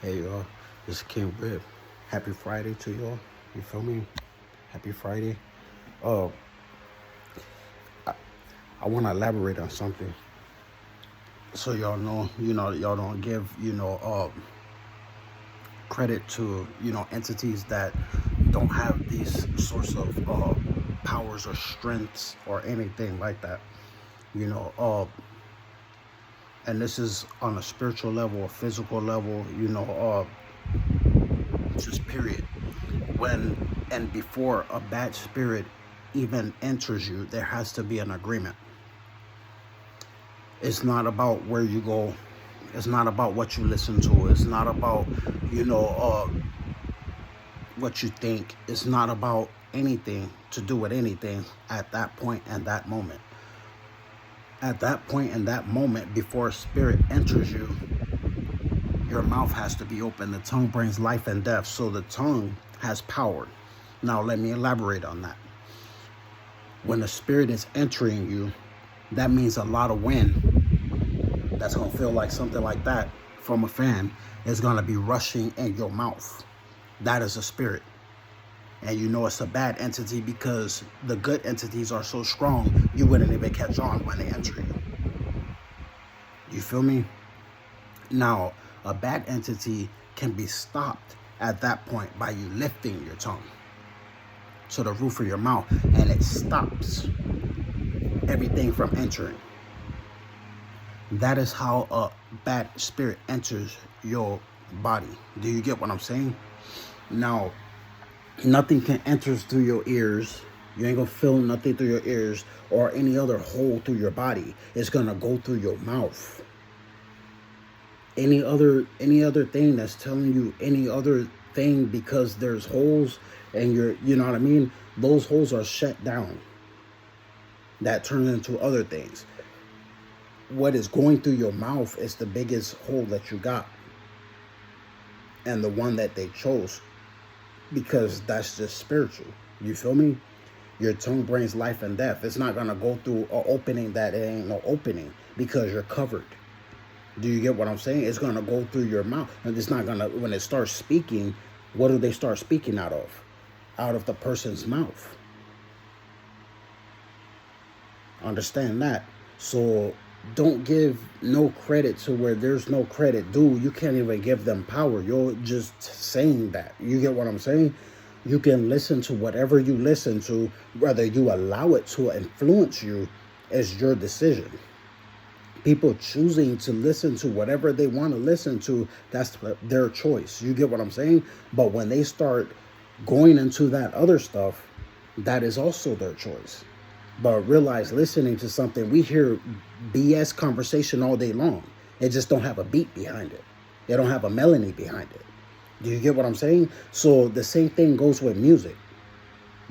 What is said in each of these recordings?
Hey y'all, this is King Rip. Happy Friday to y'all. You feel me? Happy Friday. Uh, I want to elaborate on something so y'all know. Y'all don't give credit to entities that don't have these sorts of powers or strengths or anything like that. You know, and this is on a spiritual level, a physical level. Just period. When and before a bad spirit even enters you, there has to be an agreement. It's not about where you go. It's not about what you listen to. It's not about, you know, uh, what you think. It's not about anything to do with anything at that point and that moment. At that point and that moment, before a spirit enters you, your mouth has to be open. The tongue brings life and death. So the tongue has power. Now, let me elaborate on that. When a spirit is entering you, that means a lot of wind. That's going to feel like something like that from a fan is going to be rushing in your mouth. That is a spirit. And you know it's a bad entity because the good entities are so strong, you wouldn't even catch on when they enter you. You feel me? Now, a bad entity can be stopped at that point by you lifting your tongue to the roof of your mouth, and it stops everything from entering. That is how a bad spirit enters your body. Do you get what I'm saying? Now, nothing can enter through your ears. You ain't gonna feel nothing through your ears or any other hole through your body. It's gonna go through your mouth. Any other thing that's telling you any other thing, because there's holes and you know what I mean? Those holes are shut down. That turns into other things. What is going through your mouth is the biggest hole that you got, and the one that they chose, because that's just spiritual. You feel me? Your tongue brings life and death. It's not gonna go through an opening that it ain't no opening, because you're covered. Do you get what I'm saying? It's gonna go through your mouth, and it's not gonna. When it starts speaking, what do they start speaking out of? Out of the person's mouth. Understand that. So don't give no credit to where there's no credit due. You can't even give them power. You're just saying that. You get what I'm saying? You can listen to whatever you listen to, whether you allow it to influence you is your decision. People choosing to listen to whatever they want to listen to, that's their choice. You get what I'm saying? But when they start going into that other stuff, that is also their choice. But realize, listening to something, we hear BS conversation all day long. It just don't have a beat behind it. They don't have a melody behind it. Do you get what I'm saying? So the same thing goes with music.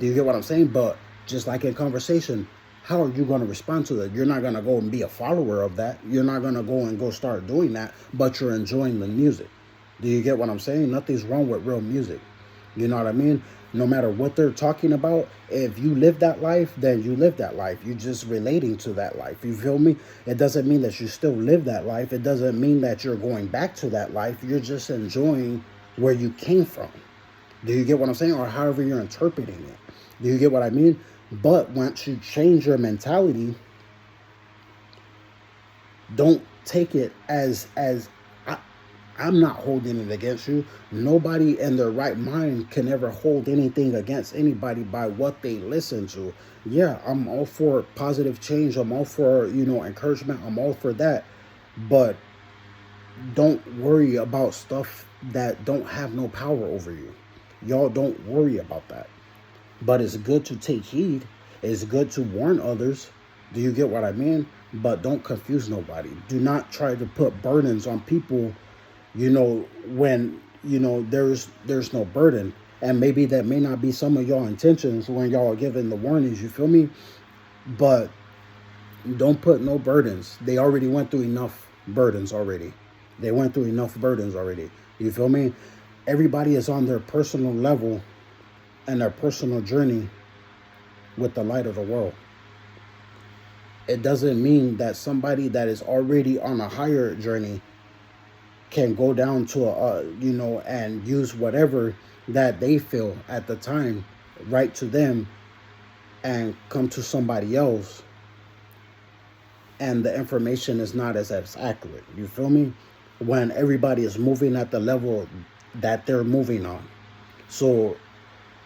Do you get what I'm saying? But just like in conversation, how are you going to respond to that? You're not going to go and be a follower of that. You're not going to go start doing that, but you're enjoying the music. Do you get what I'm saying? Nothing's wrong with real music. You know what I mean? No matter what they're talking about, if you live that life, then you live that life. You're just relating to that life. You feel me? It doesn't mean that you still live that life. It doesn't mean that you're going back to that life. You're just enjoying where you came from. Do you get what I'm saying? Or however you're interpreting it. Do you get what I mean? But once you change your mentality, don't take it as I'm not holding it against you. Nobody in their right mind can ever hold anything against anybody by what they listen to. Yeah, I'm all for positive change. I'm all for, encouragement. I'm all for that. But don't worry about stuff that don't have no power over you. Y'all don't worry about that. But it's good to take heed. It's good to warn others. Do you get what I mean? But don't confuse nobody. Do not try to put burdens on people, when, there's no burden. And maybe that may not be some of y'all intentions when y'all are giving the warnings, you feel me? But don't put no burdens. They already went through enough burdens already. They went through enough burdens already. You feel me? Everybody is on their personal level and their personal journey with the light of the world. It doesn't mean that somebody that is already on a higher journey can go down to and use whatever that they feel at the time right to them, and come to somebody else, and the information is not as accurate. You feel me? When everybody is moving at the level that they're moving on. So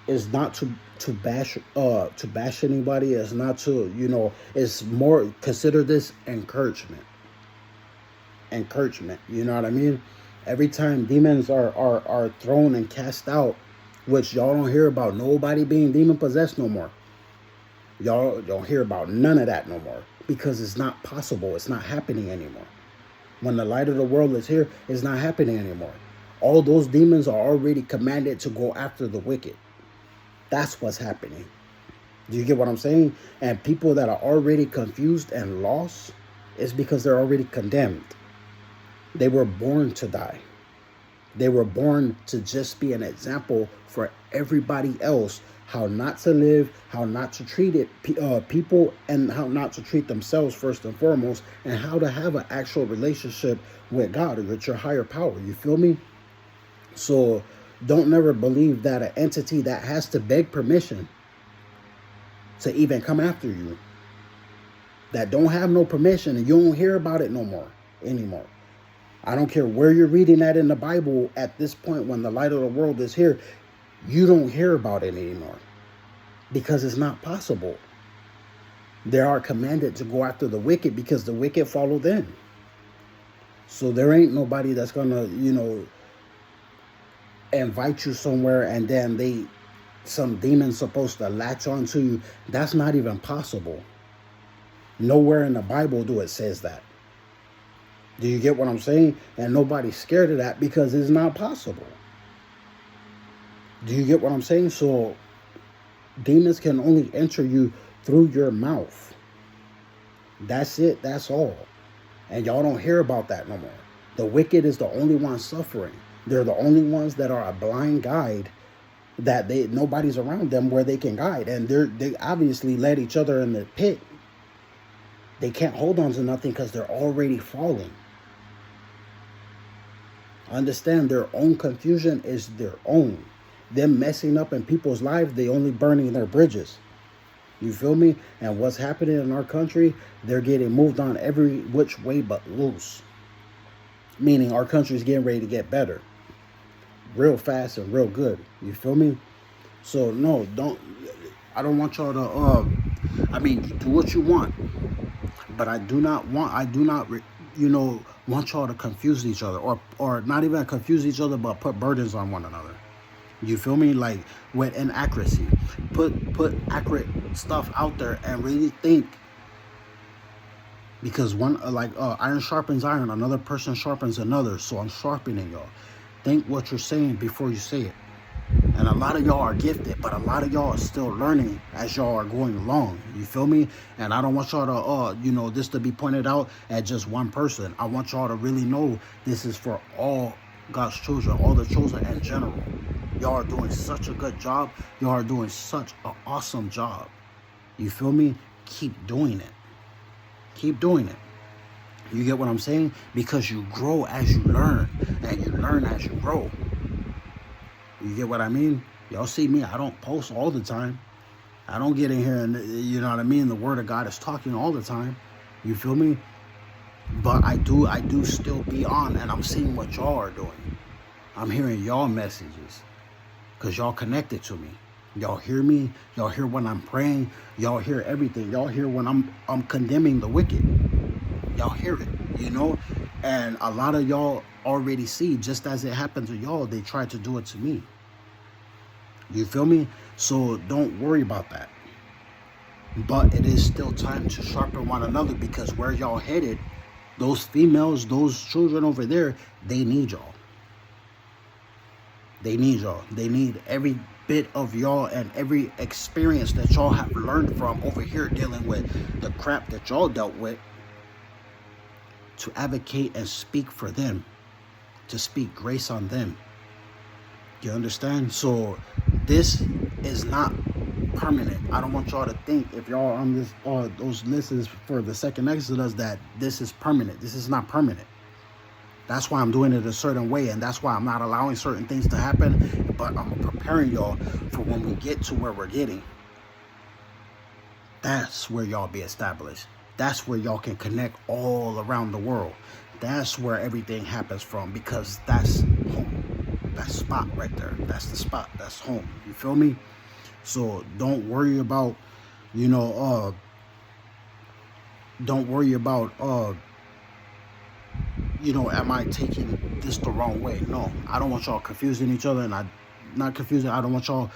it's not to bash anybody. It's not to, it's more, consider this encouragement. You know what I mean? Every time demons are thrown and cast out, which y'all don't hear about nobody being demon possessed no more. Y'all don't hear about none of that no more, because it's not possible. It's not happening anymore. When the light of the world is here, it's not happening anymore. All those demons are already commanded to go after the wicked. That's what's happening. Do you get what I'm saying? And people that are already confused and lost, is because they're already condemned. They were born to die. They were born to just be an example for everybody else, how not to live, how not to treat people, and how not to treat themselves first and foremost, and how to have an actual relationship with God or with your higher power. You feel me? So don't never believe that an entity that has to beg permission to even come after you, that don't have no permission, and you don't hear about it no more anymore. I don't care where you're reading that in the Bible at this point, when the light of the world is here, you don't hear about it anymore, because it's not possible. They are commanded to go after the wicked, because the wicked follow them. So there ain't nobody that's gonna, invite you somewhere and then some demon's supposed to latch onto you. That's not even possible. Nowhere in the Bible do it says that. Do you get what I'm saying? And nobody's scared of that, because it's not possible. Do you get what I'm saying? So demons can only enter you through your mouth. That's it. That's all. And y'all don't hear about that no more. The wicked is the only one suffering. They're the only ones that are a blind guide, that nobody's around them where they can guide. And they obviously led each other in the pit. They can't hold on to nothing because they're already falling. Understand, their own confusion is their own. Them messing up in people's lives, they only burning their bridges. You feel me? And what's happening in our country, they're getting moved on every which way but loose. Meaning our country's getting ready to get better. Real fast and real good. You feel me? So no, I don't want y'all to, do what you want. But I do not want y'all to confuse each other, or not even confuse each other, but put burdens on one another. You feel me? Like, with inaccuracy. Put accurate stuff out there and really think. Because iron sharpens iron, another person sharpens another. So I'm sharpening y'all. Think what you're saying before you say it. And a lot of y'all are gifted, but a lot of y'all are still learning as y'all are going along. You feel me? And I don't want y'all to, this to be pointed out at just one person. I want y'all to really know this is for all God's children, all the chosen in general. Y'all are doing such a good job. Y'all are doing such an awesome job. You feel me? Keep doing it. Keep doing it. You get what I'm saying? Because you grow as you learn, and you learn as you grow. You get what I mean? Y'all see me, I don't post all the time. I don't get in here and, the word of God is talking all the time. You feel me? But I do still be on, and I'm seeing what y'all are doing. I'm hearing y'all messages, because y'all connected to me. Y'all hear me. Y'all hear when I'm praying. Y'all hear everything. Y'all hear when I'm condemning the wicked. Y'all hear it, And a lot of y'all already see, just as it happened to y'all, they tried to do it to me. You feel me? So don't worry about that. But it is still time to sharpen one another, because where y'all headed, those females, those children over there, they need y'all. They need y'all. They need every bit of y'all and every experience that y'all have learned from over here dealing with the crap that y'all dealt with, to advocate and speak for them, to speak grace on them. You understand? So this is not permanent. I don't want y'all to think, if y'all on this those lists for the second Exodus, that this is permanent. This is not permanent. That's why I'm doing it a certain way, and that's why I'm not allowing certain things to happen, but I'm preparing y'all for when we get to where we're getting. That's where y'all be established. That's where y'all can connect all around the world. That's where everything happens from, because that's home. That spot right there. That's the spot. That's home. You feel me? So don't worry about, don't worry about, am I taking this the wrong way? No, I don't want y'all confusing each other, and not confusing. I don't want y'all,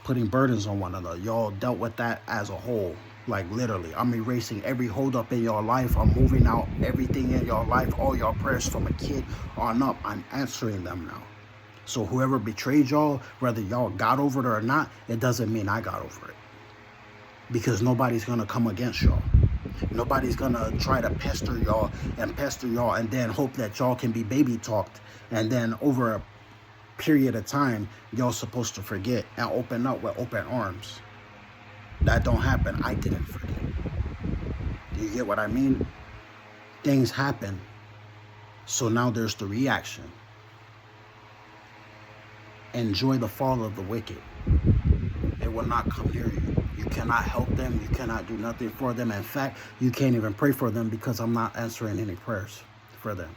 putting burdens on one another. Y'all dealt with that as a whole. Like literally, I'm erasing every hold up in your life. I'm moving out everything in your life, all your prayers from a kid on up. I'm answering them now. So whoever betrayed y'all, whether y'all got over it or not, it doesn't mean I got over it. Because nobody's going to come against y'all. Nobody's going to try to pester y'all and then hope that y'all can be baby talked. And then over a period of time, y'all supposed to forget and open up with open arms. That don't happen. I didn't forget. Do you get what I mean? Things happen. So now there's the reaction. Enjoy the fall of the wicked. It will not come near you. You cannot help them. You cannot do nothing for them. In fact, you can't even pray for them, because I'm not answering any prayers for them.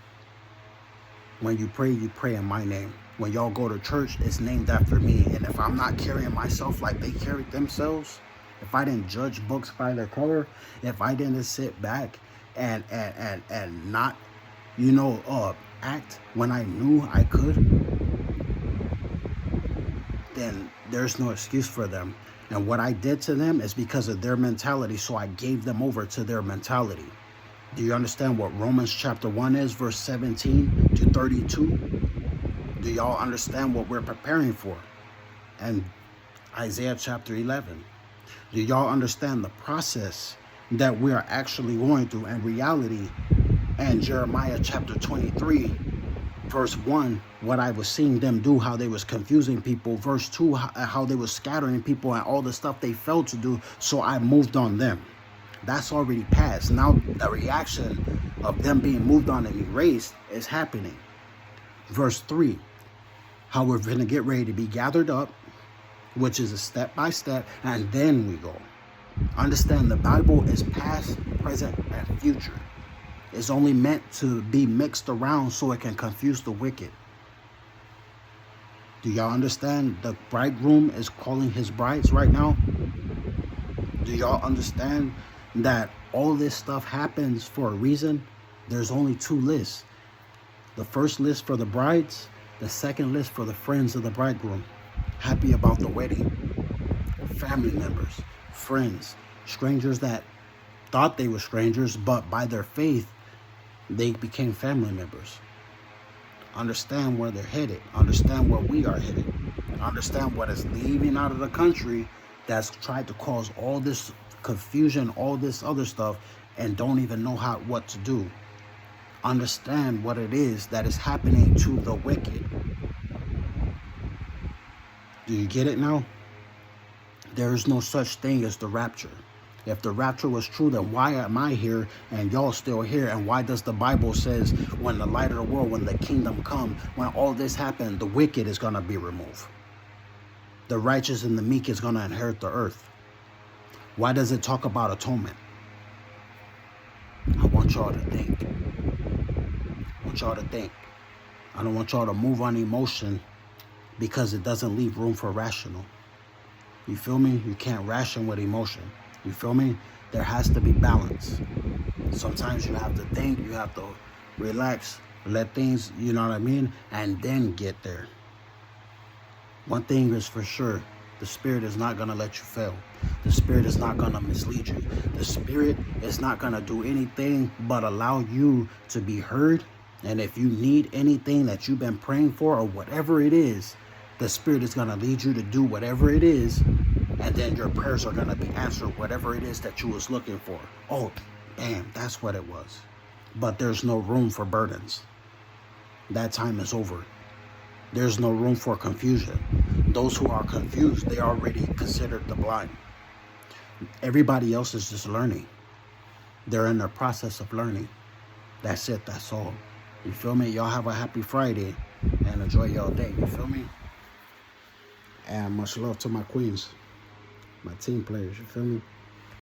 When you pray in my name. When y'all go to church, it's named after me. And if I'm not carrying myself like they carried themselves, if I didn't judge books by their color, if I didn't sit back and not, act when I knew I could, then there's no excuse for them. And what I did to them is because of their mentality, so I gave them over to their mentality. Do you understand what Romans chapter 1 is, verse 17 to 32? Do y'all understand what we're preparing for? And Isaiah chapter 11. Do y'all understand the process that we are actually going through in reality? And Jeremiah chapter 23, verse 1, what I was seeing them do, how they was confusing people. Verse 2, how they was scattering people and all the stuff they failed to do. So I moved on them. That's already passed. Now the reaction of them being moved on and erased is happening. Verse 3, how we're going to get ready to be gathered up, which is a step by step, and then we go. Understand, the Bible is past, present, and future. It's only meant to be mixed around so it can confuse the wicked. Do y'all understand? The bridegroom is calling his brides right now. Do y'all understand that all this stuff happens for a reason? There's only 2 lists. The first list for the brides, the second list for the friends of the bridegroom. Happy about the wedding. Family members, friends, strangers that thought they were strangers, but by their faith, they became family members. Understand where they're headed. Understand where we are headed. Understand what is leaving out of the country that's tried to cause all this confusion, all this other stuff, and don't even know what to do. Understand what it is that is happening to the wicked. Do you get it now? There is no such thing as the rapture. If the rapture was true, then why am I here and y'all still here? And why does the Bible says when the light of the world, when the kingdom come, when all this happened, the wicked is going to be removed? The righteous and the meek is going to inherit the earth. Why does it talk about atonement? I want y'all to think. I want y'all to think. I don't want y'all to move on emotion, because it doesn't leave room for rational. You feel me? You can't ration with emotion. You feel me? There has to be balance. Sometimes you have to think, you have to relax, let things, you know what I mean? And then get there. One thing is for sure, the Spirit is not going to let you fail. The Spirit is not going to mislead you. The Spirit is not going to do anything but allow you to be heard. And if you need anything that you've been praying for or whatever it is, the Spirit is going to lead you to do whatever it is. And then your prayers are going to be answered, whatever it is that you was looking for. Oh, damn, that's what it was. But there's no room for burdens. That time is over. There's no room for confusion. Those who are confused, they are already considered the blind. Everybody else is just learning. They're in their process of learning. That's it. That's all. You feel me? Y'all have a happy Friday and enjoy y'all day. You feel me? And much love to my queens, my team players. You feel me?